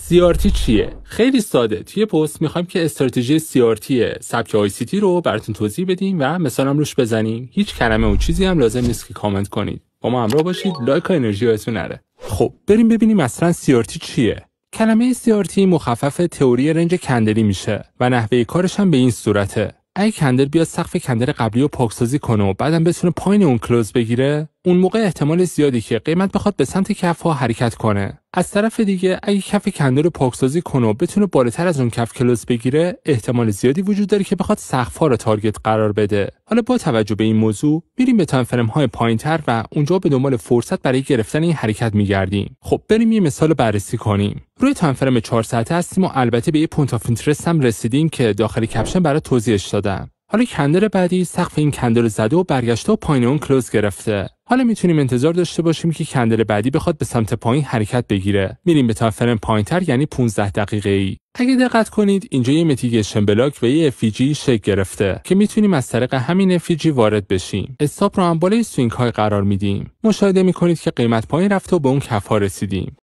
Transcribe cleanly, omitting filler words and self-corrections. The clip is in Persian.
CRT چیه؟ خیلی ساده. توی پست میخوایم که استراتژی CRT سبک ICT رو براتون توضیح بدیم و مثالم روش بزنیم. هیچ کلمه و چیزی هم لازم نیست که کامنت کنید. با ما همراه باشید، لایک و انرژی یادتون نره. خب بریم ببینیم اصلا CRT چیه. کلمه CRT مخفف تئوری رنج کندلی میشه و نحوه کارش هم به این صورته. اگه کندل بیاد سقف کندل قبلی رو پاکسازی کنه و بعدم بتونه پایین اون کلوز بگیره، اون موقع احتمال زیادی که قیمت بخواد به سمت کف‌ها حرکت کنه. از طرف دیگه اگه کف کندل رو پاکسازی کنه و بتونه بالاتر از اون کف کلوز بگیره، احتمال زیادی وجود داره که بخواد سقف‌ها رو تارگت قرار بده. حالا با توجه به این موضوع میریم به تایم فرم‌های پایین‌تر و اونجا به دنبال فرصت برای گرفتن این حرکت میگردیم. خب بریم یه مثال بررسی کنیم. روی تایم فرم 4 ساعته هستیم و البته به یه پوینت آف اینترست هم رسیدیم که داخل کپشن برای توضیحش دادم. حالا کندل بعدی سقف این کندل رو زده و برگشته و پایین اون کلوز گرفته. حالا میتونیم انتظار داشته باشیم که کندل بعدی بخواد به سمت پایین حرکت بگیره. میریم به تایم فرم پایینتر، یعنی 15 دقیقه‌ای. اگه دقت کنید اینجا یه میتیگیشن بلاک و یه FVG شکل گرفته که میتونیم از طریق همین FVG وارد بشیم. استاپ رو هم بالای سوینگ های قرار میدیم. مشاهده میکنید که قیمت پایین رفته و به اون کف ها رسیدیم.